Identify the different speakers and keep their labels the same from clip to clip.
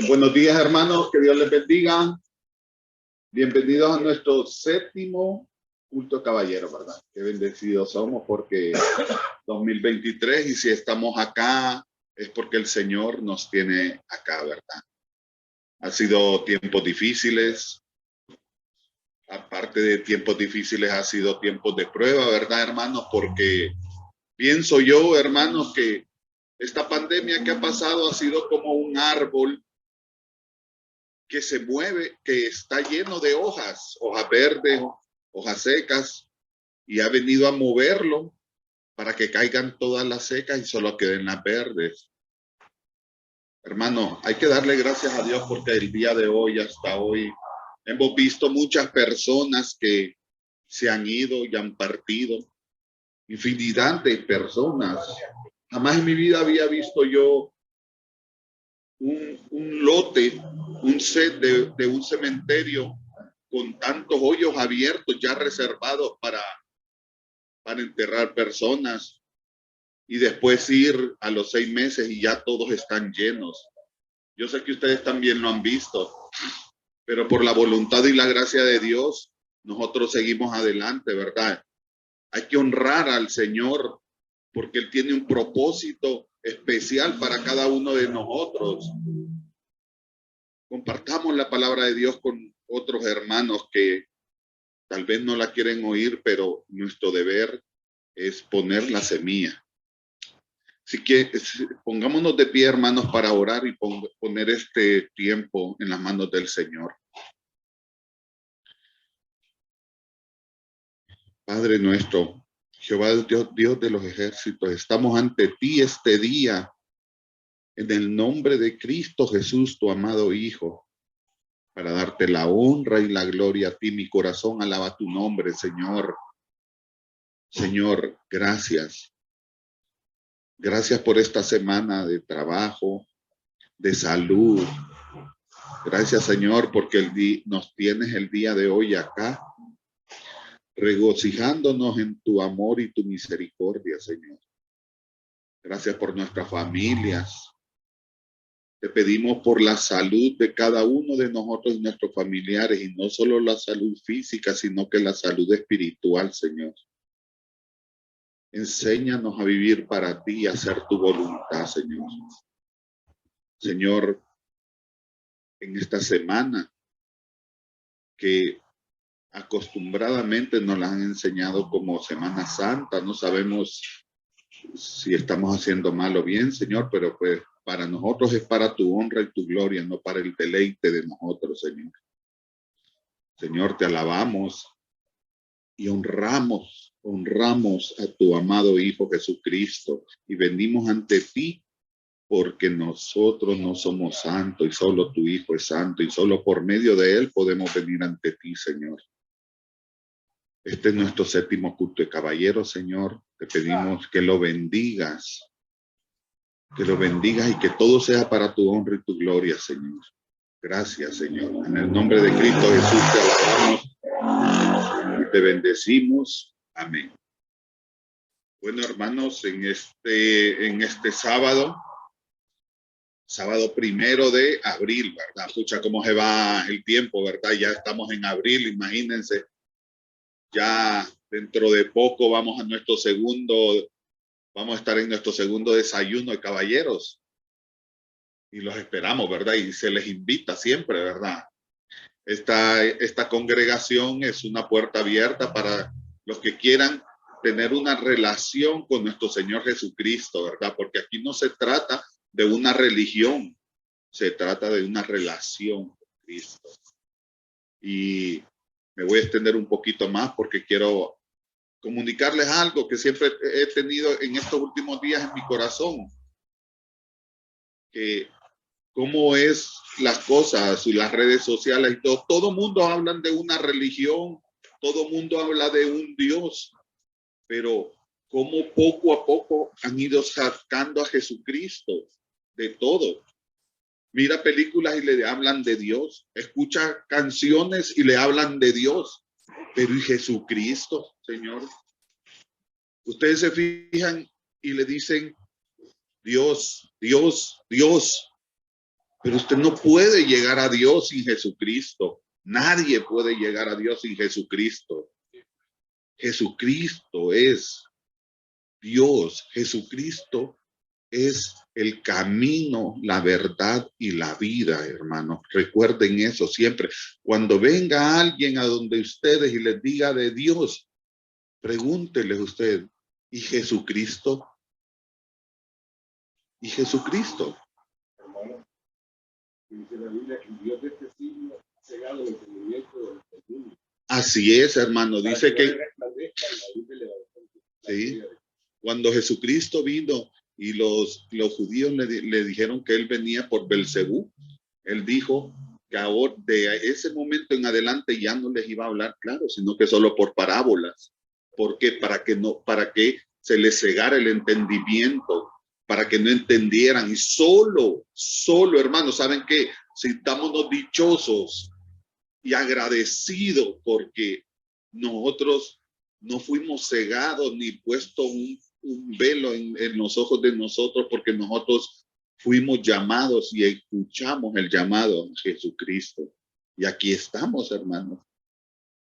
Speaker 1: Buenos días, hermanos, que Dios les bendiga. Bienvenidos a nuestro séptimo culto caballero, ¿verdad? Qué bendecidos somos porque 2023 y si estamos acá es porque el Señor nos tiene acá, ¿verdad? Ha sido tiempos difíciles, aparte de tiempos difíciles ha sido tiempos de prueba, ¿verdad, hermanos? Porque pienso yo, hermanos, que esta pandemia que ha pasado ha sido como un árbol que se mueve, que está lleno de hojas, hojas verdes, hojas secas, y ha venido a moverlo para que caigan todas las secas y solo queden las verdes. Hermano, hay que darle gracias a Dios porque el día de hoy, hasta hoy, hemos visto muchas personas que se han ido y han partido, infinidad de personas. Jamás en mi vida había visto yo un lote, un set de un cementerio con tantos hoyos abiertos ya reservados para enterrar personas y después ir a los 6 meses y ya todos están llenos. Yo sé que ustedes también lo han visto, pero por la voluntad y la gracia de Dios, nosotros seguimos adelante, ¿verdad? Hay que honrar al Señor porque Él tiene un propósito especial para cada uno de nosotros. Compartamos la palabra de Dios con otros hermanos que tal vez no la quieren oír, pero nuestro deber es poner la semilla. Así que pongámonos de pie, hermanos, para orar y poner este tiempo en las manos del Señor. Padre nuestro, Jehová Dios de los ejércitos, estamos ante ti este día en el nombre de Cristo Jesús, tu amado Hijo, para darte la honra y la gloria a ti. Mi corazón alaba tu nombre, Señor. Señor, gracias. Gracias por esta semana de trabajo, de salud. Gracias, Señor, porque nos tienes el día de hoy acá, regocijándonos en tu amor y tu misericordia, Señor. Gracias por nuestras familias. Te pedimos por la salud de cada uno de nosotros y nuestros familiares, y no solo la salud física, sino que la salud espiritual, Señor. Enséñanos a vivir para ti y a hacer tu voluntad, Señor. Señor, en esta semana que acostumbradamente nos la han enseñado como Semana Santa, no sabemos si estamos haciendo mal o bien, Señor, pero pues para nosotros es para tu honra y tu gloria, no para el deleite de nosotros, Señor. Señor, te alabamos y honramos a tu amado Hijo Jesucristo y venimos ante ti porque nosotros no somos santos y solo tu Hijo es santo y solo por medio de él podemos venir ante ti, Señor. Este es nuestro séptimo culto de caballeros, Señor. Te pedimos que lo bendigas y que todo sea para tu honra y tu gloria, Señor. Gracias, Señor. En el nombre de Cristo Jesús te alabamos y te bendecimos. Amén. Bueno, hermanos, en este sábado 1 de abril, ¿verdad? Escucha cómo se va el tiempo, ¿verdad? Ya estamos en abril, imagínense. Ya dentro de poco vamos a estar en nuestro segundo desayuno de caballeros. Y los esperamos, ¿verdad? Y se les invita siempre, ¿verdad? Esta congregación es una puerta abierta para los que quieran tener una relación con nuestro Señor Jesucristo, ¿verdad? Porque aquí no se trata de una religión, se trata de una relación con Cristo. Y me voy a extender un poquito más porque quiero comunicarles algo que siempre he tenido en estos últimos días en mi corazón, que cómo es las cosas y las redes sociales y todo mundo hablan de una religión, todo mundo habla de un Dios, pero cómo poco a poco han ido sacando a Jesucristo de todo. Mira películas y le hablan de Dios, escucha canciones y le hablan de Dios, pero ¿y Jesucristo, Señor? Ustedes se fijan y le dicen Dios, Dios, Dios. Pero usted no puede llegar a Dios sin Jesucristo. Nadie puede llegar a Dios sin Jesucristo. Jesucristo es Dios. Jesucristo es el camino, la verdad y la vida, hermanos. Recuerden eso siempre. Cuando venga alguien a donde ustedes y les diga de Dios, pregúntele usted, ¿y Jesucristo? ¿Y Jesucristo?
Speaker 2: Hermano, dice la Biblia que el Dios de este siglo ha cegado el entendimiento del mundo.
Speaker 1: Así es, hermano. Dice que
Speaker 2: sí,
Speaker 1: cuando Jesucristo vino y los judíos le dijeron que él venía por Belcebú, él dijo que ahora de ese momento en adelante ya no les iba a hablar claro, sino que solo por parábolas. ¿Por qué? Para que se les cegara el entendimiento, para que no entendieran. Y solo, hermanos, ¿saben qué? Sintámonos dichosos y agradecidos porque nosotros no fuimos cegados ni puesto un velo en los ojos de nosotros, porque nosotros fuimos llamados y escuchamos el llamado a Jesucristo. Y aquí estamos, hermanos.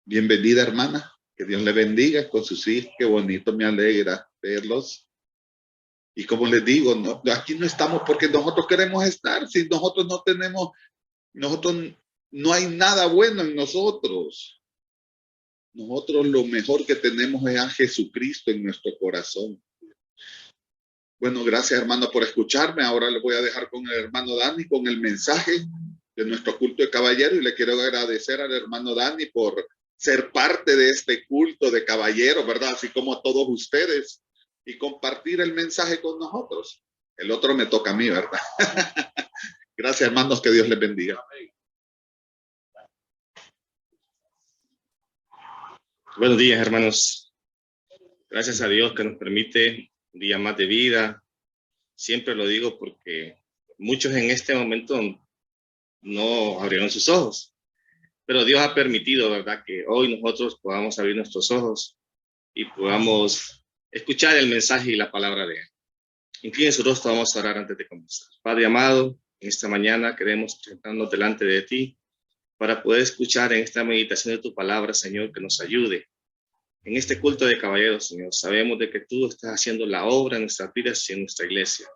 Speaker 1: Bienvenida, hermana. Que Dios le bendiga con sus hijos. Qué bonito, me alegra verlos. Y como les digo, no, aquí no estamos porque nosotros queremos estar. Si nosotros no tenemos, nosotros no hay nada bueno en nosotros. Nosotros lo mejor que tenemos es a Jesucristo en nuestro corazón. Bueno, gracias, hermano, por escucharme. Ahora le voy a dejar con el hermano Dani con el mensaje de nuestro culto de caballero, y le quiero agradecer al hermano Dani por ser parte de este culto de caballero, ¿verdad? Así como a todos ustedes, y compartir el mensaje con nosotros. El otro me toca a mí, ¿verdad? Gracias, hermanos, que Dios les bendiga.
Speaker 3: Buenos días, hermanos. Gracias a Dios que nos permite un día más de vida. Siempre lo digo porque muchos en este momento no abrieron sus ojos, pero Dios ha permitido, ¿verdad?, que hoy nosotros podamos abrir nuestros ojos y podamos escuchar el mensaje y la palabra de Él. Incline su rostro, vamos a orar antes de comenzar. Padre amado, en esta mañana queremos presentarnos delante de ti para poder escuchar en esta meditación de tu palabra, Señor, que nos ayude. En este culto de caballeros, Señor, sabemos de que tú estás haciendo la obra en nuestras vidas y en nuestra iglesia.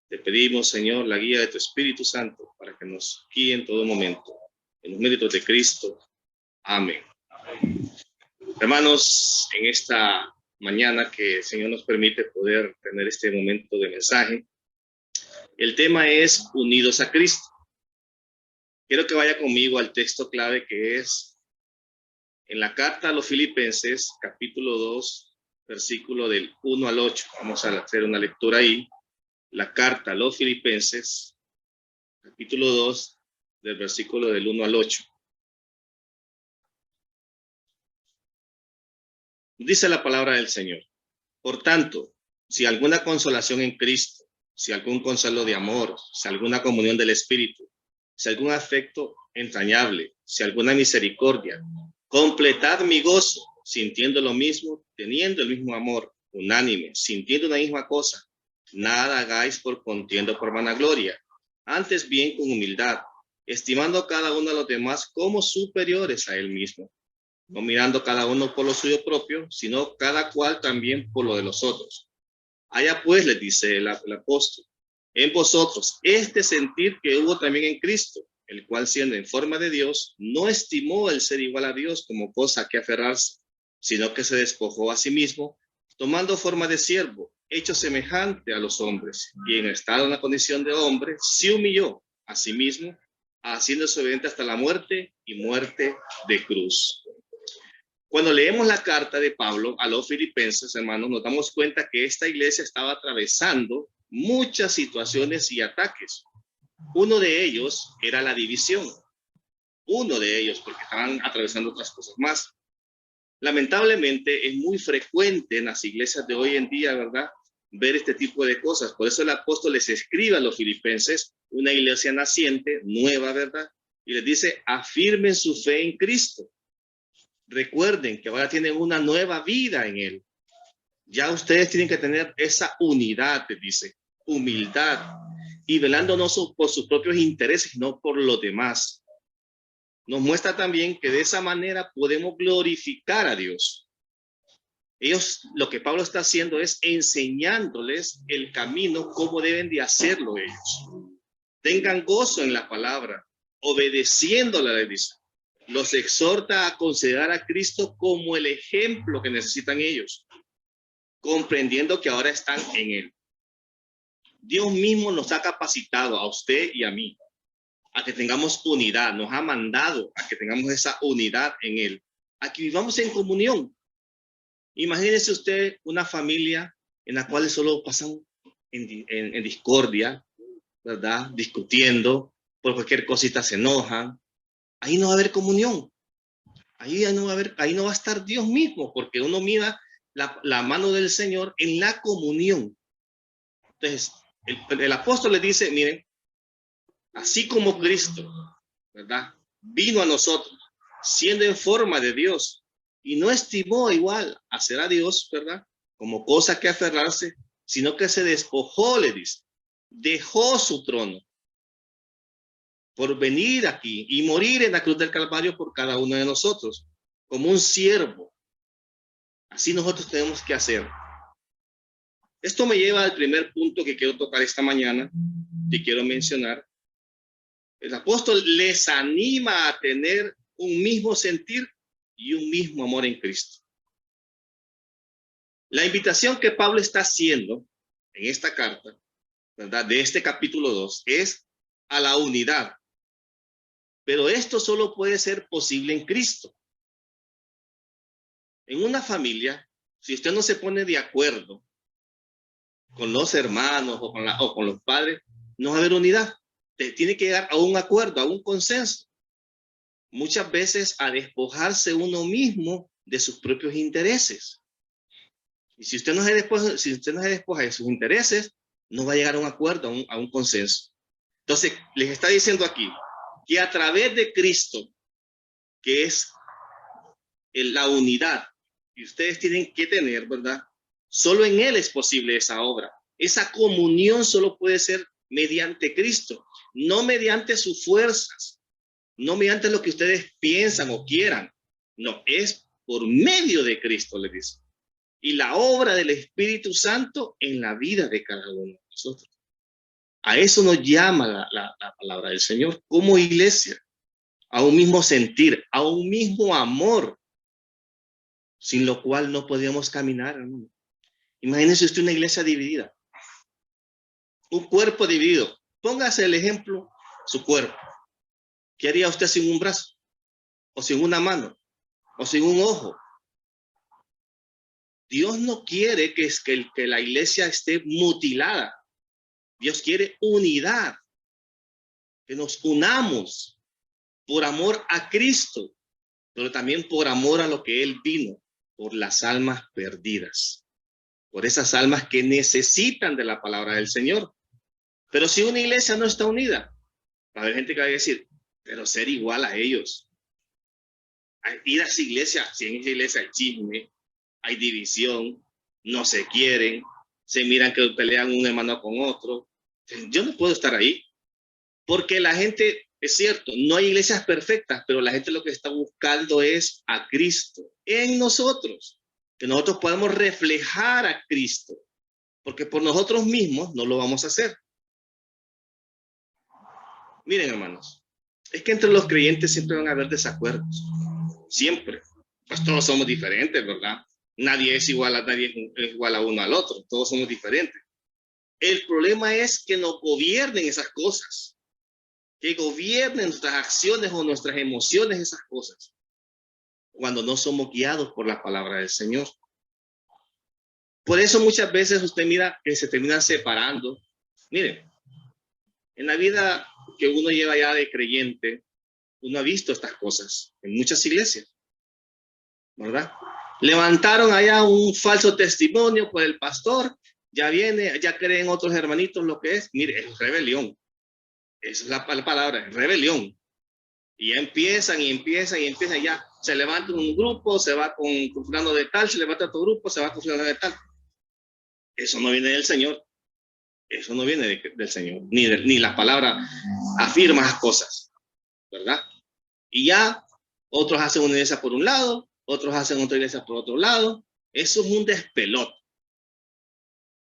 Speaker 3: Te pedimos, Señor, la guía de tu Espíritu Santo para que nos guíe en todo momento. En los méritos de Cristo. Amén. Hermanos, en esta mañana que el Señor nos permite poder tener este momento de mensaje, el tema es unidos a Cristo. Quiero que vaya conmigo al texto clave, que es en la carta a los Filipenses, capítulo 2, versículo del 1 al 8. Vamos a hacer una lectura ahí. La carta a los Filipenses, capítulo 2, del versículo del 1 al 8. Dice la palabra del Señor: por tanto, si alguna consolación en Cristo, si algún consuelo de amor, si alguna comunión del Espíritu, si algún afecto entrañable, si alguna misericordia, completad mi gozo, sintiendo lo mismo, teniendo el mismo amor, unánime, sintiendo una misma cosa. Nada hagáis por contienda o por vanagloria, antes bien con humildad, estimando a cada uno a los demás como superiores a él mismo, no mirando cada uno por lo suyo propio, sino cada cual también por lo de los otros. Allá pues, les dice el apóstol, en vosotros este sentir que hubo también en Cristo, el cual, siendo en forma de Dios, no estimó el ser igual a Dios como cosa que aferrarse, sino que se despojó a sí mismo, tomando forma de siervo, hecho semejante a los hombres, y en estado en la condición de hombre, se humilló a sí mismo, haciéndose obediente hasta la muerte, y muerte de cruz. Cuando leemos la carta de Pablo a los Filipenses, hermanos, nos damos cuenta que esta iglesia estaba atravesando muchas situaciones y ataques. Uno de ellos era la división. Uno de ellos, porque estaban atravesando otras cosas más. Lamentablemente es muy frecuente en las iglesias de hoy en día, ¿verdad?, ver este tipo de cosas. Por eso el apóstol les escribe a los Filipenses, una iglesia naciente, nueva, ¿verdad?, y les dice: afirmen su fe en Cristo. Recuerden que ahora tienen una nueva vida en Él. Ya ustedes tienen que tener esa unidad, te dice, humildad, y velando no por sus propios intereses, sino por los demás. Nos muestra también que de esa manera podemos glorificar a Dios. Ellos, lo que Pablo está haciendo es enseñándoles el camino, cómo deben de hacerlo ellos. Tengan gozo en la palabra, obedeciéndola, les dice. Los exhorta a considerar a Cristo como el ejemplo que necesitan ellos, comprendiendo que ahora están en Él. Dios mismo nos ha capacitado a usted y a mí a que tengamos unidad, nos ha mandado a que tengamos esa unidad en Él, a que vivamos en comunión. Imagínese usted una familia en la cual solo pasan en discordia, ¿verdad? Discutiendo, por cualquier cosita se enojan. Ahí no va a haber comunión. Ahí no va a estar Dios mismo, porque uno mira la mano del Señor en la comunión. Entonces, el apóstol le dice, miren, así como Cristo, ¿verdad? Vino a nosotros, siendo en forma de Dios, y no estimó igual hacer a Dios, ¿verdad? Como cosa que aferrarse, sino que se despojó, le dice, dejó su trono por venir aquí y morir en la cruz del Calvario por cada uno de nosotros, como un siervo. Así nosotros tenemos que hacer. Esto me lleva al primer punto que quiero tocar esta mañana, que quiero mencionar. El apóstol les anima a tener un mismo sentir y un mismo amor en Cristo. La invitación que Pablo está haciendo en esta carta, ¿verdad? De este capítulo 2, es a la unidad. Pero esto solo puede ser posible en Cristo. En una familia, si usted no se pone de acuerdo con los hermanos o con los padres, no va a haber unidad. Tiene que llegar a un acuerdo, a un consenso. Muchas veces a despojarse uno mismo de sus propios intereses. Y si usted no se despoja de sus intereses, no va a llegar a un acuerdo, a un consenso. Entonces, les está diciendo aquí que a través de Cristo, que es la unidad que ustedes tienen que tener, ¿verdad? Solo en Él es posible esa obra. Esa comunión solo puede ser mediante Cristo, no mediante sus fuerzas, no mediante lo que ustedes piensan o quieran. No, es por medio de Cristo, le dice. Y la obra del Espíritu Santo en la vida de cada uno de nosotros. A eso nos llama la palabra del Señor como iglesia, a un mismo sentir, a un mismo amor, sin lo cual no podríamos caminar, hermano. Imagínense usted una iglesia dividida, un cuerpo dividido. Póngase el ejemplo, su cuerpo. ¿Qué haría usted sin un brazo? ¿O sin una mano? ¿O sin un ojo? Dios no quiere que la iglesia esté mutilada. Dios quiere unidad, que nos unamos por amor a Cristo, pero también por amor a lo que Él vino, por las almas perdidas, por esas almas que necesitan de la palabra del Señor. Pero si una iglesia no está unida, va a haber gente que va a decir, pero ser igual a ellos. Ir a esa iglesia, si en esa iglesia hay chisme, hay división, no se quieren, se miran que pelean un hermano con otro. Yo no puedo estar ahí, porque la gente, es cierto, no hay iglesias perfectas, pero la gente lo que está buscando es a Cristo en nosotros, que nosotros podamos reflejar a Cristo, porque por nosotros mismos no lo vamos a hacer. Miren, hermanos, es que entre los creyentes siempre van a haber desacuerdos, siempre, pues todos somos diferentes, ¿verdad? Nadie es igual a uno al otro, todos somos diferentes. El problema es que no gobiernen esas cosas, que gobiernen nuestras acciones o nuestras emociones, esas cosas, cuando no somos guiados por la palabra del Señor. Por eso muchas veces usted mira que se terminan separando. Miren, en la vida que uno lleva ya de creyente, uno ha visto estas cosas en muchas iglesias, ¿verdad? Levantaron allá un falso testimonio por el pastor, ya viene, ya creen otros hermanitos lo que es. Mire, es rebelión. Esa es la palabra, rebelión. Y ya empiezan, ya se levanta un grupo, se va con fulano de tal, se levanta otro grupo, se va con fulano de tal. Eso no viene del Señor. Eso no viene del Señor, ni la palabra afirma esas cosas, ¿verdad? Y ya otros hacen una iglesia por un lado, otros hacen otra iglesia por otro lado. Eso es un despelote.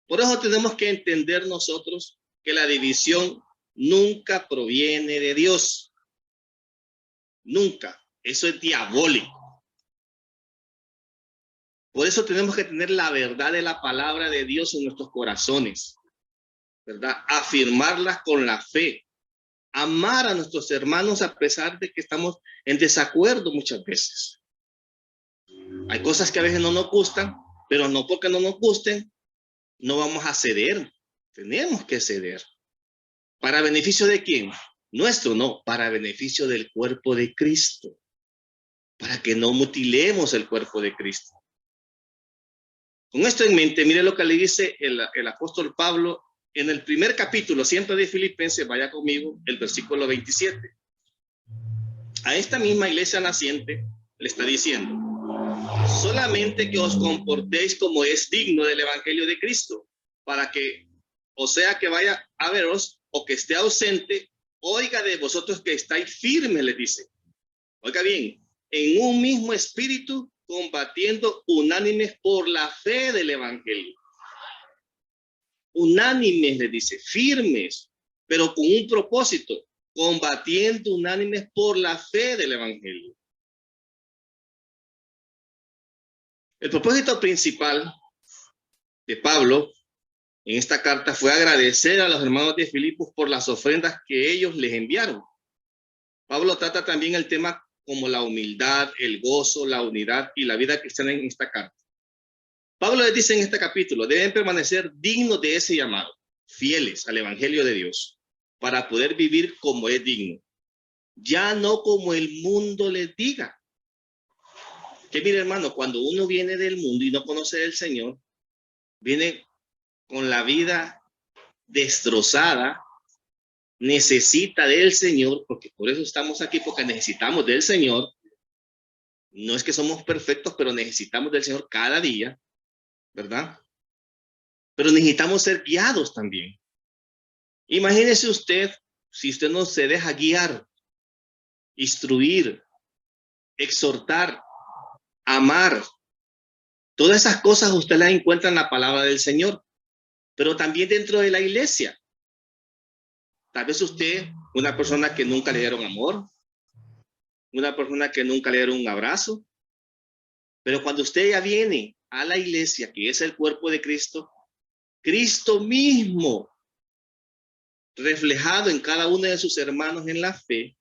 Speaker 3: Por eso tenemos que entender nosotros que la división nunca proviene de Dios. Nunca. Eso es diabólico. Por eso tenemos que tener la verdad de la palabra de Dios en nuestros corazones, ¿verdad? Afirmarlas con la fe. Amar a nuestros hermanos a pesar de que estamos en desacuerdo muchas veces. Hay cosas que a veces no nos gustan, pero no porque no nos gusten, no vamos a ceder. Tenemos que ceder. ¿Para beneficio de quién? Nuestro, no, para beneficio del cuerpo de Cristo. Para que no mutilemos el cuerpo de Cristo. Con esto en mente, mire lo que le dice el apóstol Pablo en el primer capítulo, siempre de Filipenses, vaya conmigo, el versículo 27. A esta misma iglesia naciente le está diciendo: solamente que os comportéis como es digno del evangelio de Cristo, para que, o sea que vaya a veros o que esté ausente, oiga de vosotros que estáis firmes, le dice. Oiga bien, en un mismo espíritu, combatiendo unánimes por la fe del evangelio. Unánimes, le dice, firmes, pero con un propósito, combatiendo unánimes por la fe del evangelio. El propósito principal de Pablo en esta carta fue agradecer a los hermanos de Filipos por las ofrendas que ellos les enviaron. Pablo trata también el tema como la humildad, el gozo, la unidad y la vida cristiana en esta carta. Pablo les dice en este capítulo: deben permanecer dignos de ese llamado, fieles al evangelio de Dios, para poder vivir como es digno, ya no como el mundo les diga. Que mire, hermano, cuando uno viene del mundo y no conoce del Señor, viene con la vida destrozada, necesita del Señor, porque por eso estamos aquí, porque necesitamos del Señor. No es que somos perfectos, pero necesitamos del Señor cada día, ¿verdad? Pero necesitamos ser guiados también. Imagínese usted, si usted no se deja guiar, instruir, exhortar, amar, todas esas cosas usted las encuentra en la palabra del Señor, pero también dentro de la iglesia. Tal vez usted, una persona que nunca le dieron amor, una persona que nunca le dieron un abrazo, pero cuando usted ya viene a la iglesia, que es el cuerpo de Cristo, Cristo mismo, reflejado en cada uno de sus hermanos en la fe,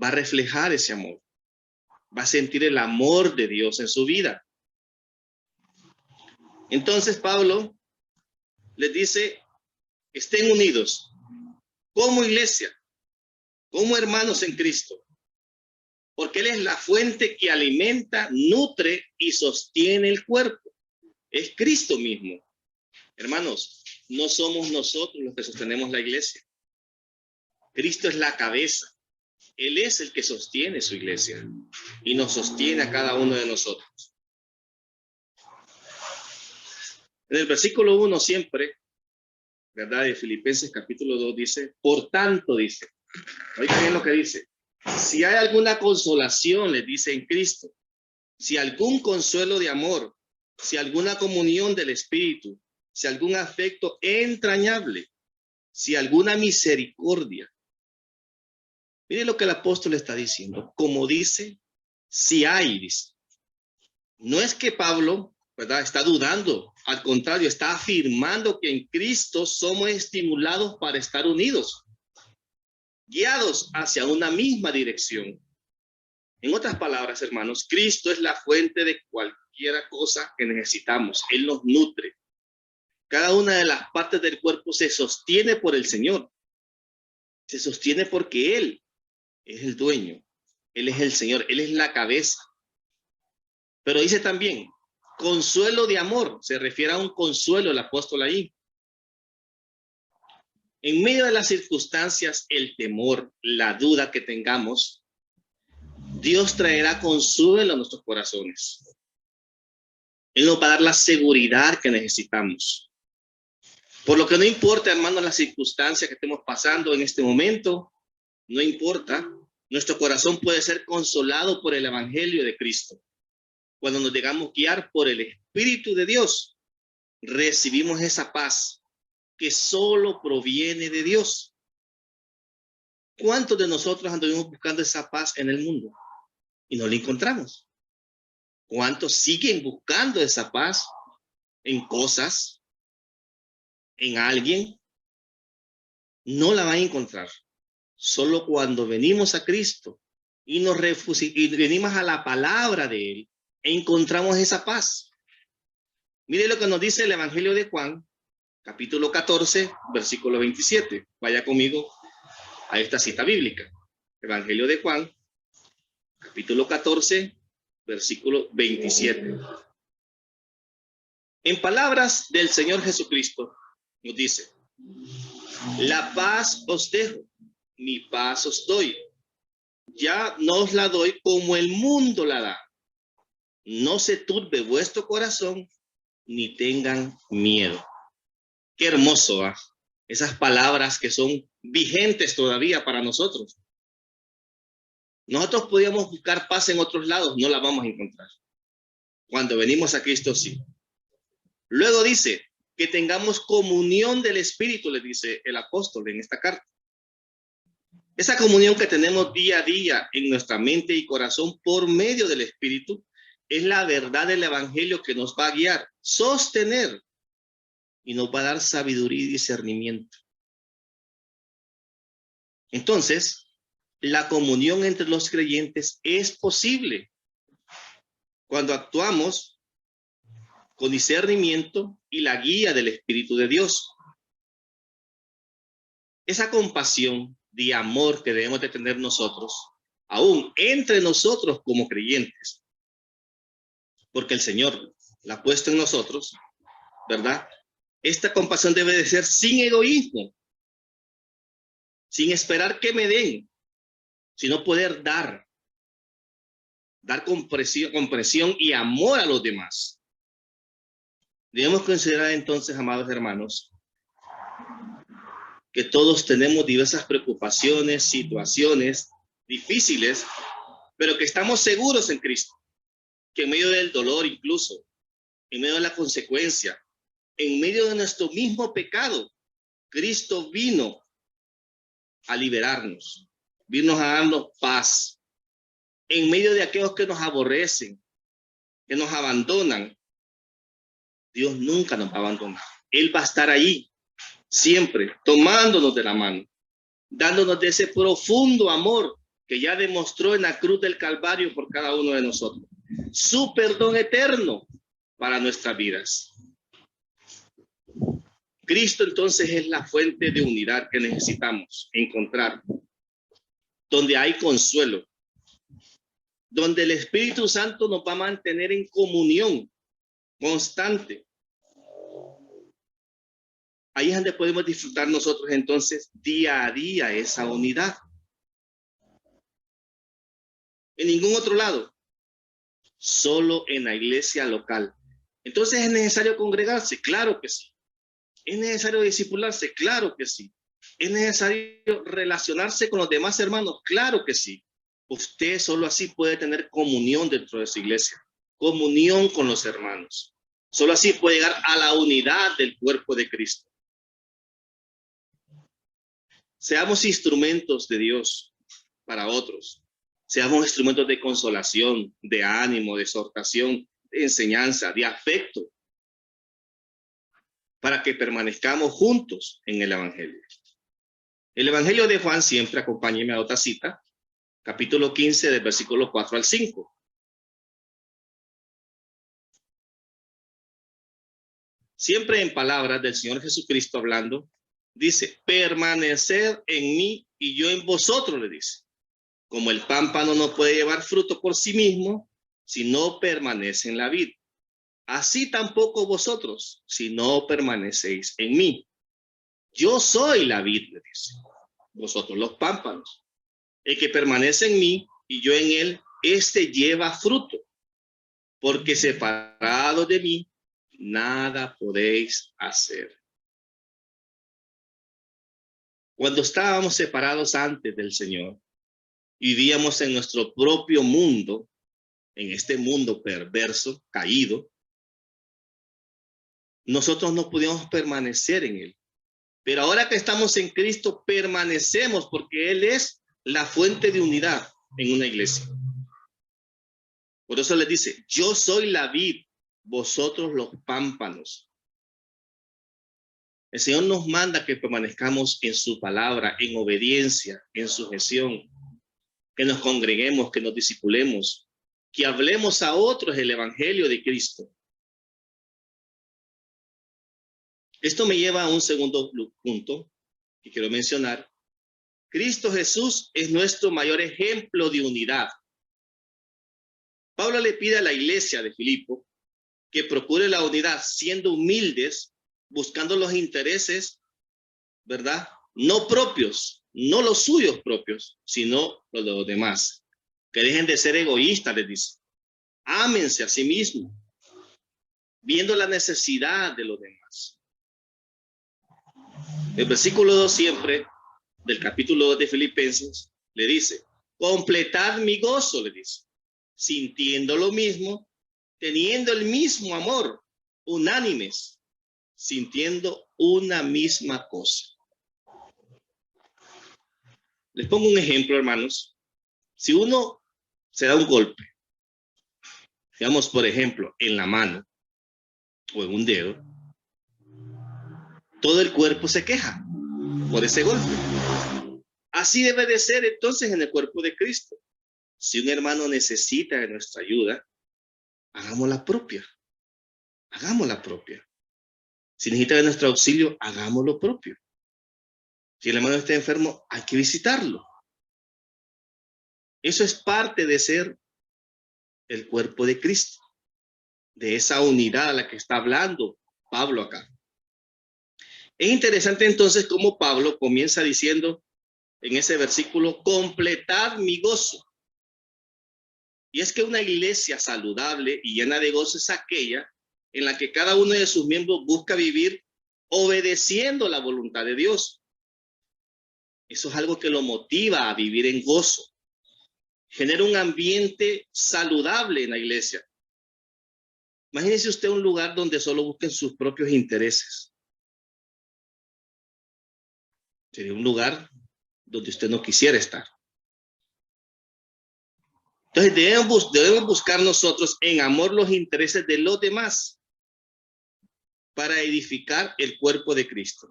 Speaker 3: va a reflejar ese amor, va a sentir el amor de Dios en su vida. Entonces Pablo les dice: estén unidos como iglesia, como hermanos en Cristo, porque Él es la fuente que alimenta, nutre y sostiene el cuerpo. Es Cristo mismo. Hermanos, no somos nosotros los que sostenemos la iglesia. Cristo es la cabeza. Él es el que sostiene su iglesia y nos sostiene a cada uno de nosotros. En el versículo 1 siempre, ¿verdad? De Filipenses capítulo 2 dice: por tanto, dice, oigan bien lo que dice: si hay alguna consolación, les dice, en Cristo, si algún consuelo de amor, si alguna comunión del Espíritu, si algún afecto entrañable, si alguna misericordia. Mire lo que el apóstol está diciendo. Como dice, si hay, dice. No es que Pablo, ¿verdad?, está dudando. Al contrario, está afirmando que en Cristo somos estimulados para estar unidos, guiados hacia una misma dirección. En otras palabras, hermanos, Cristo es la fuente de cualquier cosa que necesitamos. Él nos nutre. Cada una de las partes del cuerpo se sostiene por el Señor. Se sostiene porque Él es el dueño. Él es el Señor. Él es la cabeza. Pero dice también, consuelo de amor. Se refiere a un consuelo el apóstol ahí. En medio de las circunstancias, el temor, la duda que tengamos, Dios traerá consuelo a nuestros corazones. Él nos va a dar la seguridad que necesitamos. Por lo que no importa, hermano, la circunstancia que estemos pasando en este momento, no importa, nuestro corazón puede ser consolado por el evangelio de Cristo. Cuando nos dejamos guiar por el Espíritu de Dios, recibimos esa paz que solo proviene de Dios. ¿Cuántos de nosotros anduvimos buscando esa paz en el mundo y no la encontramos? ¿Cuántos siguen buscando esa paz en cosas, en alguien? No la van a encontrar. Solo cuando venimos a Cristo y venimos a la palabra de Él, encontramos esa paz. Mire lo que nos dice el Evangelio de Juan, capítulo 14, versículo 27. Vaya conmigo a esta cita bíblica. Evangelio de Juan, capítulo 14, versículo 27. En palabras del Señor Jesucristo, nos dice: la paz os dejo, mi paz os doy. Ya no os la doy como el mundo la da. No se turbe vuestro corazón, ni tengan miedo. Qué hermoso, ¿eh? Esas palabras que son vigentes todavía para nosotros. Nosotros podíamos buscar paz en otros lados, no la vamos a encontrar. Cuando venimos a Cristo, sí. Luego dice que tengamos comunión del Espíritu, le dice el apóstol en esta carta. Esa comunión que tenemos día a día en nuestra mente y corazón por medio del Espíritu es la verdad del Evangelio que nos va a guiar, sostener y nos va a dar sabiduría y discernimiento. Entonces, la comunión entre los creyentes es posible cuando actuamos con discernimiento y la guía del Espíritu de Dios. Esa compasión de amor que debemos de tener nosotros, aún entre nosotros como creyentes, porque el Señor la ha puesto en nosotros, ¿verdad? Esta compasión debe de ser sin egoísmo, sin esperar que me den, sino poder dar comprensión y amor a los demás. Debemos considerar entonces, amados hermanos, que todos tenemos diversas preocupaciones, situaciones difíciles, pero que estamos seguros en Cristo, que en medio del dolor incluso, en medio de la consecuencia, en medio de nuestro mismo pecado, Cristo vino a liberarnos, vino a darnos paz. En medio de aquellos que nos aborrecen, que nos abandonan, Dios nunca nos va a abandonar. Él va a estar ahí, siempre, tomándonos de la mano, dándonos de ese profundo amor que ya demostró en la cruz del Calvario por cada uno de nosotros. Su perdón eterno para nuestras vidas. Cristo entonces es la fuente de unidad que necesitamos encontrar, donde hay consuelo, donde el Espíritu Santo nos va a mantener en comunión constante. Ahí es donde podemos disfrutar nosotros entonces día a día esa unidad. En ningún otro lado, solo en la iglesia local. Entonces, ¿es necesario congregarse? Claro que sí. ¿Es necesario discipularse? Claro que sí. ¿Es necesario relacionarse con los demás hermanos? Claro que sí. Usted solo así puede tener comunión dentro de su iglesia, comunión con los hermanos. Solo así puede llegar a la unidad del cuerpo de Cristo. Seamos instrumentos de Dios para otros. Seamos instrumentos de consolación, de ánimo, de exhortación, de enseñanza, de afecto, para que permanezcamos juntos en el Evangelio. El Evangelio de Juan, siempre acompáñeme a otra cita, capítulo 15, del versículo 4 al 5. Siempre en palabras del Señor Jesucristo hablando, dice: permaneced en mí y yo en vosotros, le dice. Como el pámpano no puede llevar fruto por sí mismo si no permanece en la vid, así tampoco vosotros si no permanecéis en mí. Yo soy la vid, le dice, vosotros los pámpanos. El que permanece en mí y yo en él, este lleva fruto, porque separado de mí nada podéis hacer. Cuando estábamos separados antes del Señor, vivíamos en nuestro propio mundo, en este mundo perverso, caído, nosotros no podíamos permanecer en él. Pero ahora que estamos en Cristo, permanecemos porque Él es la fuente de unidad en una iglesia. Por eso les dice, yo soy la vid, vosotros los pámpanos. El Señor nos manda que permanezcamos en su palabra, en obediencia, en sujeción, que nos congreguemos, que nos discipulemos, que hablemos a otros el evangelio de Cristo. Esto me lleva a un segundo punto que quiero mencionar. Cristo Jesús es nuestro mayor ejemplo de unidad. Pablo le pide a la iglesia de Filipo que procure la unidad siendo humildes, buscando los intereses, ¿verdad? No propios, no los suyos propios, sino los de los demás. Que dejen de ser egoístas, les dice. Ámense a sí mismos, viendo la necesidad de los demás. El versículo 2 siempre, del capítulo 2 de Filipenses, le dice, completad mi gozo, le dice, sintiendo lo mismo, teniendo el mismo amor, unánimes, sintiendo una misma cosa. Les pongo un ejemplo, hermanos. Si uno se da un golpe, digamos, por ejemplo, en la mano o en un dedo, todo el cuerpo se queja por ese golpe. Así debe de ser entonces en el cuerpo de Cristo. Si un hermano necesita de nuestra ayuda, hagámosla propia. Hagámosla propia. Si necesita de nuestro auxilio, hagámoslo propio. Si el hermano está enfermo, hay que visitarlo. Eso es parte de ser el cuerpo de Cristo, de esa unidad a la que está hablando Pablo acá. Es interesante entonces cómo Pablo comienza diciendo en ese versículo, completad mi gozo. Y es que una iglesia saludable y llena de gozo es aquella en la que cada uno de sus miembros busca vivir obedeciendo la voluntad de Dios. Eso es algo que lo motiva a vivir en gozo. Genera un ambiente saludable en la iglesia. Imagínese usted un lugar donde solo busquen sus propios intereses. Sería un lugar donde usted no quisiera estar. Entonces debemos buscar nosotros en amor los intereses de los demás para edificar el cuerpo de Cristo.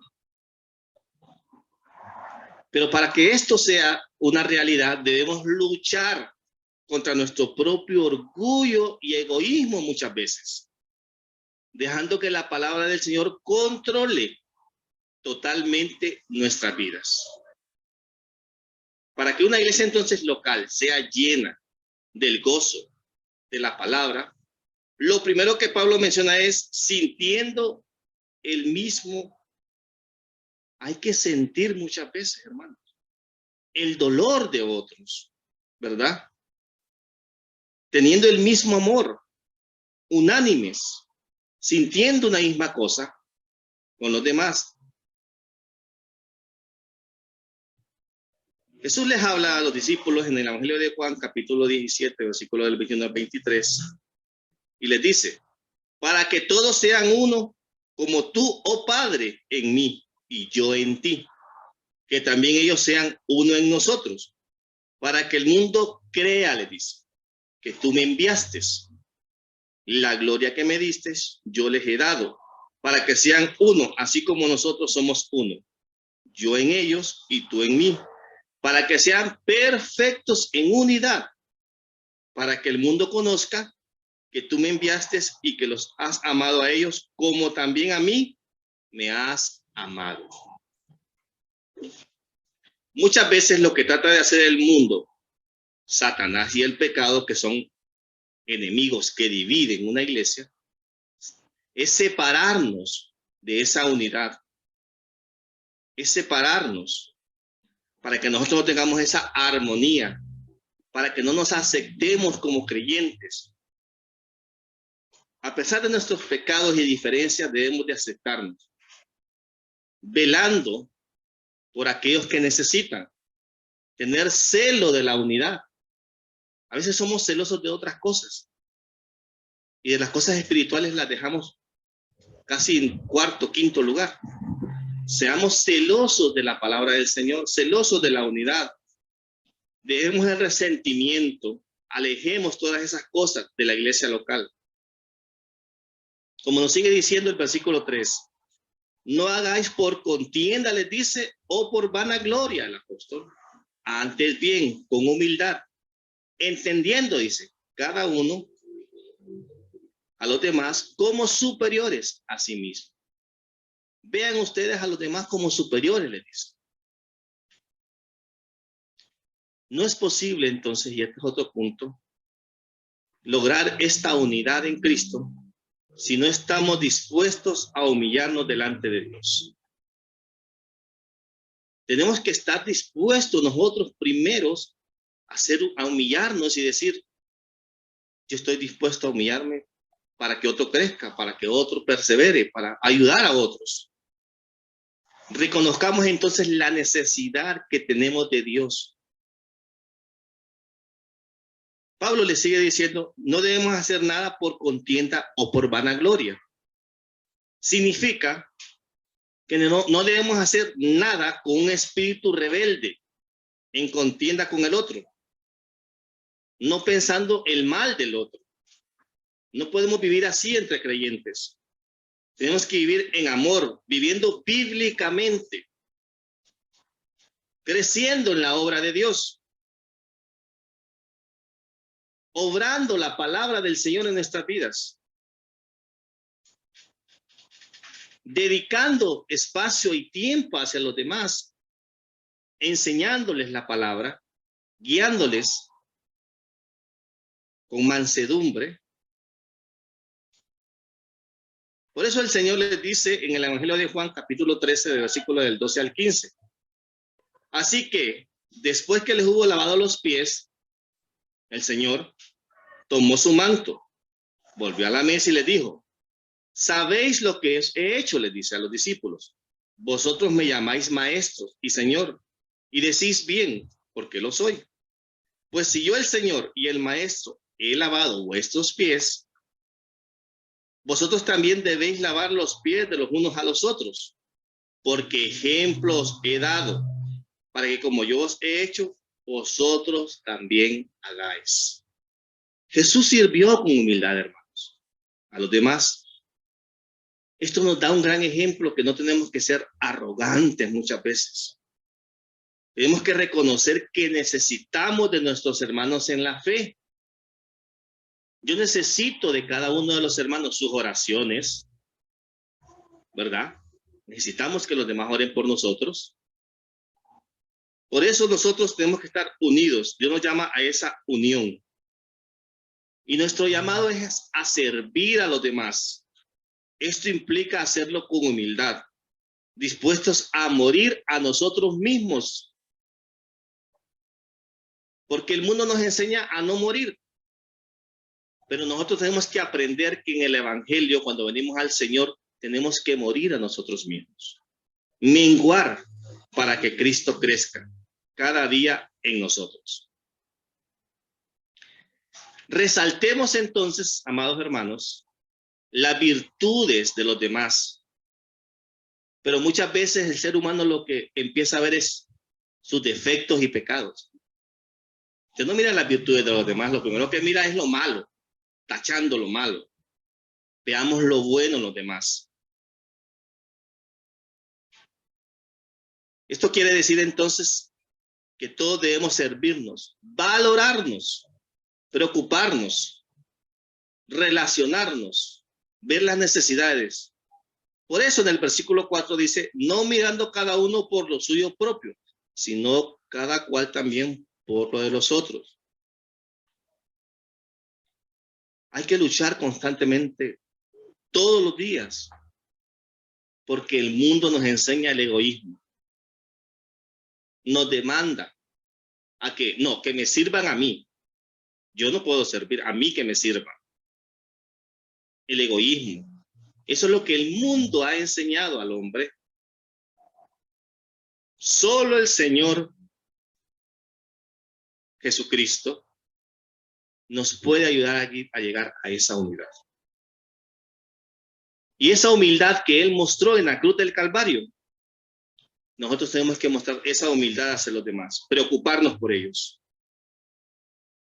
Speaker 3: Pero para que esto sea una realidad, debemos luchar contra nuestro propio orgullo y egoísmo muchas veces, dejando que la palabra del Señor controle totalmente nuestras vidas. Para que una iglesia entonces local sea llena del gozo de la palabra, lo primero que Pablo menciona es sintiendo el mismo. Hay que sentir muchas veces, hermanos, el dolor de otros, ¿verdad? Teniendo el mismo amor, unánimes, sintiendo una misma cosa con los demás. Jesús les habla a los discípulos en el Evangelio de Juan, capítulo 17, versículo del 21 al 23, y les dice, para que todos sean uno, como tú, oh Padre, en mí y yo en ti, que también ellos sean uno en nosotros, para que el mundo crea, le dice, que tú me enviaste. La gloria que me diste, yo les he dado, para que sean uno, así como nosotros somos uno, yo en ellos y tú en mí, para que sean perfectos en unidad, para que el mundo conozca que tú me enviaste y que los has amado a ellos, como también a mí me has amado. Muchas veces lo que trata de hacer el mundo, Satanás y el pecado, que son enemigos que dividen una iglesia, es separarnos de esa unidad, es separarnos para que nosotros no tengamos esa armonía, para que no nos aceptemos como creyentes. A pesar de nuestros pecados y diferencias, debemos de aceptarnos, velando por aquellos que necesitan, tener celo de la unidad. A veces somos celosos de otras cosas y de las cosas espirituales las dejamos casi en cuarto, quinto lugar. Seamos celosos de la palabra del Señor, celosos de la unidad. Dejemos el resentimiento, alejemos todas esas cosas de la iglesia local. Como nos sigue diciendo el versículo 3, no hagáis por contienda, les dice, o por vanagloria el apóstol, antes bien, con humildad, entendiendo, dice, cada uno a los demás como superiores a sí mismo. Vean ustedes a los demás como superiores, les dice. No es posible entonces, y este es otro punto, lograr esta unidad en Cristo si no estamos dispuestos a humillarnos delante de Dios. Tenemos que estar dispuestos nosotros primeros a humillarnos y decir, yo estoy dispuesto a humillarme para que otro crezca, para que otro persevere, para ayudar a otros. Reconozcamos entonces la necesidad que tenemos de Dios. Pablo le sigue diciendo, no debemos hacer nada por contienda o por vanagloria. Significa que no debemos hacer nada con un espíritu rebelde en contienda con el otro, no pensando el mal del otro. No podemos vivir así entre creyentes. Tenemos que vivir en amor, viviendo bíblicamente, creciendo en la obra de Dios, obrando la palabra del Señor en nuestras vidas, dedicando espacio y tiempo hacia los demás, enseñándoles la palabra, guiándoles con mansedumbre. Por eso el Señor les dice en el Evangelio de Juan, capítulo 13, del versículo del 12 al 15. Así que, después que les hubo lavado los pies, el Señor tomó su manto, volvió a la mesa y les dijo, ¿sabéis lo que he hecho? Les dice a los discípulos. Vosotros me llamáis maestro y Señor, y decís bien, porque lo soy. Pues si yo, el Señor y el maestro, he lavado vuestros pies, vosotros también debéis lavar los pies de los unos a los otros, porque ejemplos he dado, para que como yo os he hecho, vosotros también hagáis. Jesús sirvió con humildad, hermanos, a los demás. Esto nos da un gran ejemplo que no tenemos que ser arrogantes muchas veces. Tenemos que reconocer que necesitamos de nuestros hermanos en la fe. Yo necesito de cada uno de los hermanos sus oraciones, ¿verdad? Necesitamos que los demás oren por nosotros. Por eso nosotros tenemos que estar unidos. Dios nos llama a esa unión. Y nuestro llamado es a servir a los demás. Esto implica hacerlo con humildad, dispuestos a morir a nosotros mismos. Porque el mundo nos enseña a no morir. Pero nosotros tenemos que aprender que en el Evangelio, cuando venimos al Señor, tenemos que morir a nosotros mismos. Menguar para que Cristo crezca cada día en nosotros. Resaltemos entonces, amados hermanos, las virtudes de los demás. Pero muchas veces el ser humano lo que empieza a ver es sus defectos y pecados. Usted no mira las virtudes de los demás, lo primero que mira es lo malo, tachando lo malo. Veamos lo bueno en los demás. Esto quiere decir entonces que todos debemos servirnos, valorarnos, preocuparnos, relacionarnos, ver las necesidades. Por eso en el versículo 4 dice, no mirando cada uno por lo suyo propio, sino cada cual también por lo de los otros. Hay que luchar constantemente, todos los días, porque el mundo nos enseña el egoísmo. Nos demanda a que me sirvan a mí. Yo no puedo servir, a mí que me sirvan. El egoísmo. Eso es lo que el mundo ha enseñado al hombre. Solo el Señor Jesucristo nos puede ayudar a llegar a esa humildad. Y esa humildad que Él mostró en la cruz del Calvario, nosotros tenemos que mostrar esa humildad hacia los demás, preocuparnos por ellos.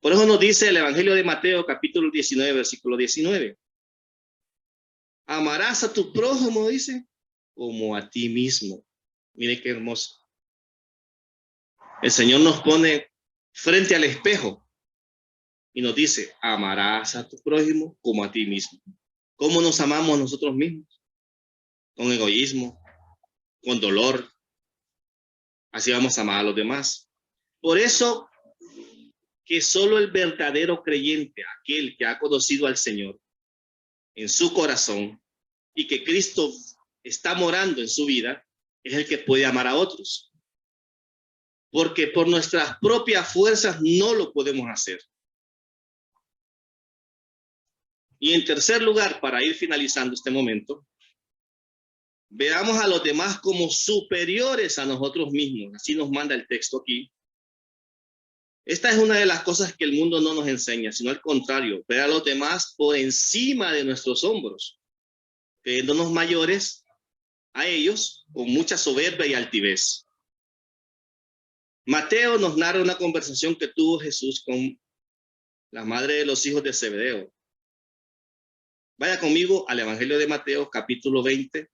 Speaker 3: Por eso nos dice el Evangelio de Mateo, capítulo 19, versículo 19. Amarás a tu prójimo, dice, como a ti mismo. Mire qué hermoso. El Señor nos pone frente al espejo y nos dice, amarás a tu prójimo como a ti mismo. ¿Cómo nos amamos nosotros mismos? Con egoísmo, con dolor. Así vamos a amar a los demás. Por eso que solo el verdadero creyente, aquel que ha conocido al Señor en su corazón y que Cristo está morando en su vida, es el que puede amar a otros. Porque por nuestras propias fuerzas no lo podemos hacer. Y en tercer lugar, para ir finalizando este momento, veamos a los demás como superiores a nosotros mismos. Así nos manda el texto aquí. Esta es una de las cosas que el mundo no nos enseña, sino al contrario, ver a los demás por encima de nuestros hombros, creyéndonos mayores a ellos con mucha soberbia y altivez. Mateo nos narra una conversación que tuvo Jesús con la madre de los hijos de Zebedeo. Vaya conmigo al Evangelio de Mateo, capítulo 20,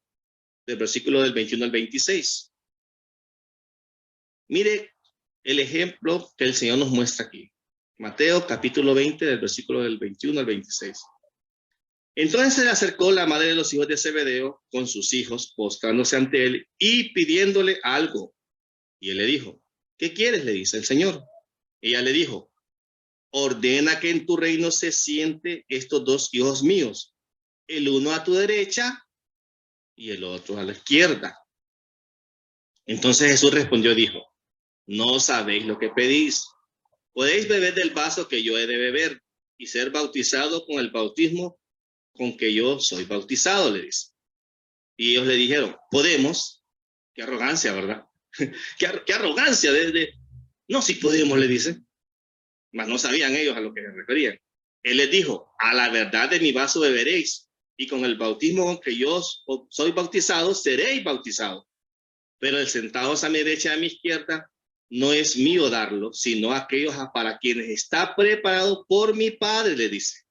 Speaker 3: del versículo del 21 al 26. Mire el ejemplo que el Señor nos muestra aquí. Mateo, capítulo 20, del versículo del 21 al 26. Entonces se le acercó la madre de los hijos de Zebedeo con sus hijos, postrándose ante él y pidiéndole algo. Y él le dijo, ¿qué quieres?, le dice el Señor. Ella le dijo, ordena que en tu reino se siente estos dos hijos míos, el uno a tu derecha y el otro a la izquierda. Entonces Jesús respondió y dijo, no sabéis lo que pedís. Podéis beber del vaso que yo he de beber y ser bautizado con el bautismo con que yo soy bautizado, le dice. Y ellos le dijeron, podemos. Qué arrogancia, ¿verdad? qué arrogancia. No, si podemos, le dice. Mas no sabían ellos a lo que se referían. Él les dijo, a la verdad de mi vaso beberéis, y con el bautismo con que yo soy bautizado, seréis bautizados. Pero el sentados a mi derecha y a mi izquierda, no es mío darlo, sino aquellos para quienes está preparado por mi Padre, le dice.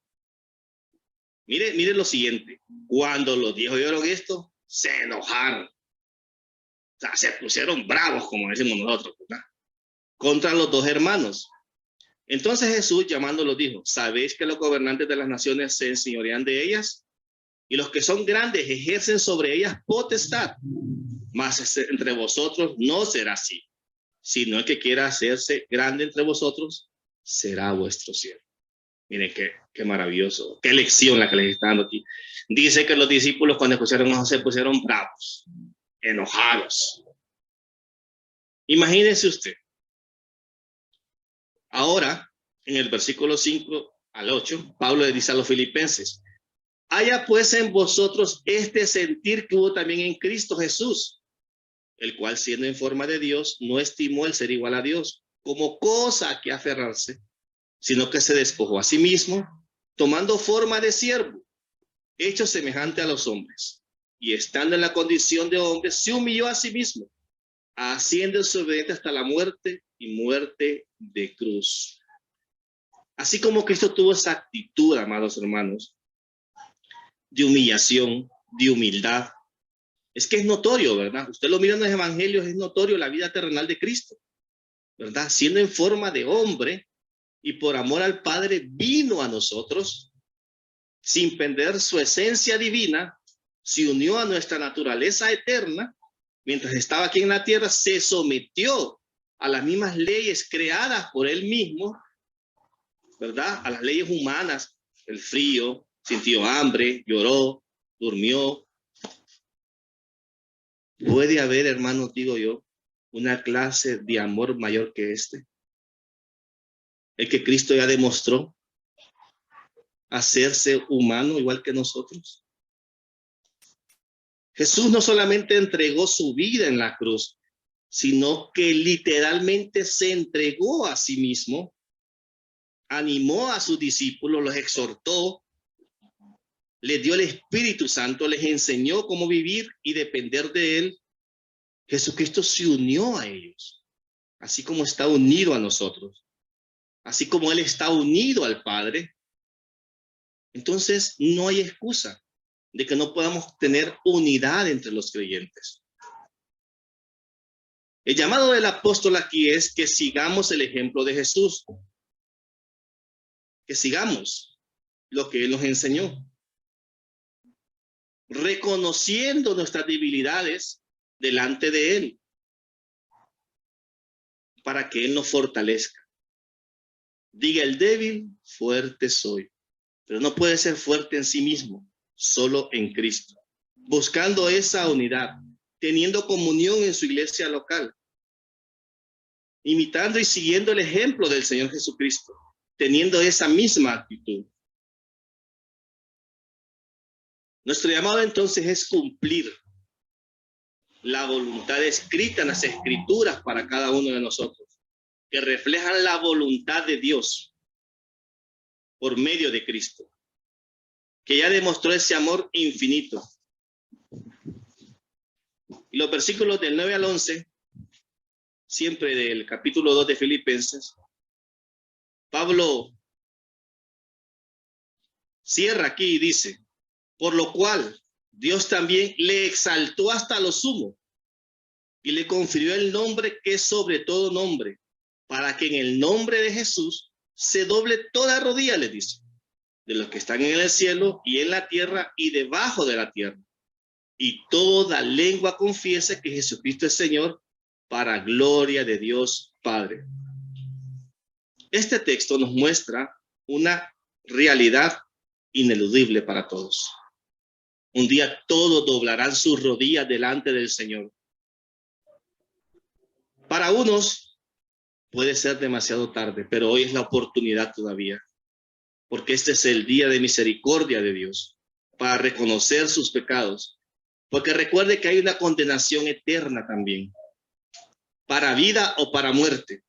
Speaker 3: Mire lo siguiente. Cuando los viejos oyeron esto, se enojaron. O sea, se pusieron bravos, como decimos nosotros, ¿verdad?, contra los dos hermanos. Entonces Jesús, llamándolos, dijo, ¿sabéis que los gobernantes de las naciones se enseñorean de ellas? Y los que son grandes ejercen sobre ellas potestad. Mas entre vosotros no será así, sino el que quiera hacerse grande entre vosotros será vuestro siervo. Miren qué maravilloso, qué lección la que les está dando aquí. Dice que los discípulos cuando escucharon a José pusieron bravos, enojados. Imagínense usted. Ahora, en el versículo 5 al 8, Pablo le dice a los filipenses, haya pues en vosotros este sentir que hubo también en Cristo Jesús, el cual siendo en forma de Dios, no estimó el ser igual a Dios como cosa a que aferrarse, sino que se despojó a sí mismo, tomando forma de siervo, hecho semejante a los hombres, y estando en la condición de hombre, se humilló a sí mismo, haciéndose obediente hasta la muerte y muerte de cruz. Así como Cristo tuvo esa actitud, amados hermanos, de humillación, de humildad, es que es notorio, ¿verdad? Usted lo mira en los evangelios, es notorio la vida terrenal de Cristo, ¿verdad? Siendo en forma de hombre y por amor al Padre vino a nosotros, sin perder su esencia divina, se unió a nuestra naturaleza eterna, mientras estaba aquí en la tierra, se sometió a las mismas leyes creadas por él mismo, ¿verdad? A las leyes humanas, el frío, sintió hambre, lloró, durmió. ¿Puede haber, hermanos, digo yo, una clase de amor mayor que este? El que Cristo ya demostró hacerse humano igual que nosotros. Jesús no solamente entregó su vida en la cruz, sino que literalmente se entregó a sí mismo, animó a sus discípulos, los exhortó, les dio el Espíritu Santo, les enseñó cómo vivir y depender de él. Jesucristo se unió a ellos, así como está unido a nosotros, así como él está unido al Padre. Entonces no hay excusa de que no podamos tener unidad entre los creyentes. El llamado del apóstol aquí es que sigamos el ejemplo de Jesús, que sigamos lo que él nos enseñó, reconociendo nuestras debilidades delante de él, para que él nos fortalezca. Diga el débil, fuerte soy, pero no puede ser fuerte en sí mismo, solo en Cristo, buscando esa unidad, teniendo comunión en su iglesia local, imitando y siguiendo el ejemplo del Señor Jesucristo, teniendo esa misma actitud. Nuestro llamado entonces es cumplir la voluntad escrita en las Escrituras para cada uno de nosotros, que reflejan la voluntad de Dios por medio de Cristo, que ya demostró ese amor infinito. Y los versículos del 9 al 11, siempre del capítulo 2 de Filipenses, Pablo cierra aquí y dice: por lo cual Dios también le exaltó hasta lo sumo y le confirió el nombre que es sobre todo nombre, para que en el nombre de Jesús se doble toda rodilla, le dice, de los que están en el cielo y en la tierra y debajo de la tierra, y toda lengua confiese que Jesucristo es Señor, para gloria de Dios Padre. Este texto nos muestra una realidad ineludible para todos. Un día todos doblarán sus rodillas delante del Señor. Para unos puede ser demasiado tarde, pero hoy es la oportunidad todavía, porque este es el día de misericordia de Dios, para reconocer sus pecados, porque recuerde que hay una condenación eterna también, para vida o para muerte.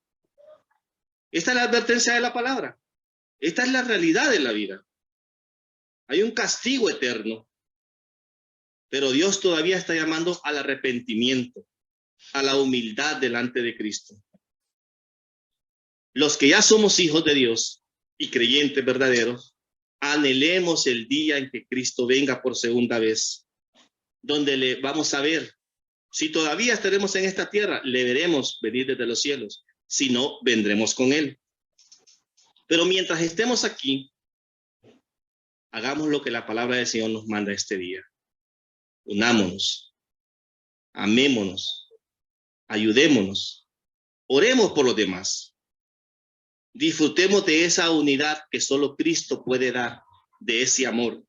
Speaker 3: Esta es la advertencia de la palabra. Esta es la realidad de la vida. Hay un castigo eterno, pero Dios todavía está llamando al arrepentimiento, a la humildad delante de Cristo. Los que ya somos hijos de Dios y creyentes verdaderos, anhelemos el día en que Cristo venga por segunda vez, donde le vamos a ver. Si todavía estaremos en esta tierra, le veremos venir desde los cielos. Si no, vendremos con él. Pero mientras estemos aquí, hagamos lo que la palabra del Señor nos manda este día. Unámonos, amémonos, ayudémonos, oremos por los demás. Disfrutemos de esa unidad que solo Cristo puede dar, de ese amor.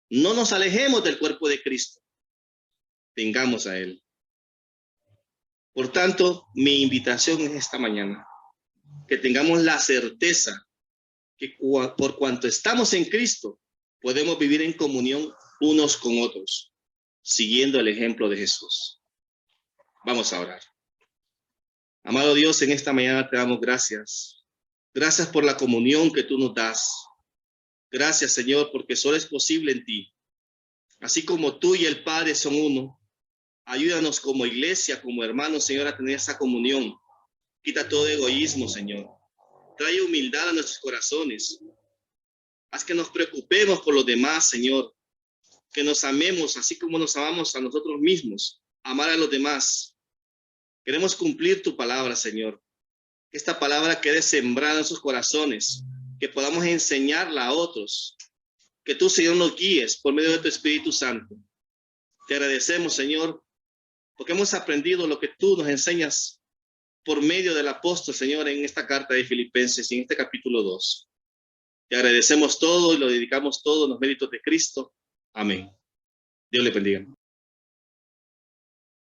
Speaker 3: No nos alejemos del cuerpo de Cristo. Tengamos a él. Por tanto, mi invitación es esta mañana, que tengamos la certeza que por cuanto estamos en Cristo, podemos vivir en comunión unos con otros, siguiendo el ejemplo de Jesús. Vamos a orar. Amado Dios, en esta mañana te damos gracias. Gracias por la comunión que tú nos das. Gracias, Señor, porque solo es posible en ti. Así como tú y el Padre son uno, ayúdanos como iglesia, como hermanos, Señor, a tener esa comunión. Quita todo egoísmo, Señor. Trae humildad a nuestros corazones. Haz que nos preocupemos por los demás, Señor. Que nos amemos así como nos amamos a nosotros mismos. Amar a los demás. Queremos cumplir tu palabra, Señor. Que esta palabra quede sembrada en sus corazones. Que podamos enseñarla a otros. Que tú, Señor, nos guíes por medio de tu Espíritu Santo. Te agradecemos, Señor, porque hemos aprendido lo que tú nos enseñas por medio del apóstol, Señor, en esta carta de Filipenses, en este capítulo 2. Te agradecemos todo y lo dedicamos todo en los méritos de Cristo. Amén. Dios le bendiga.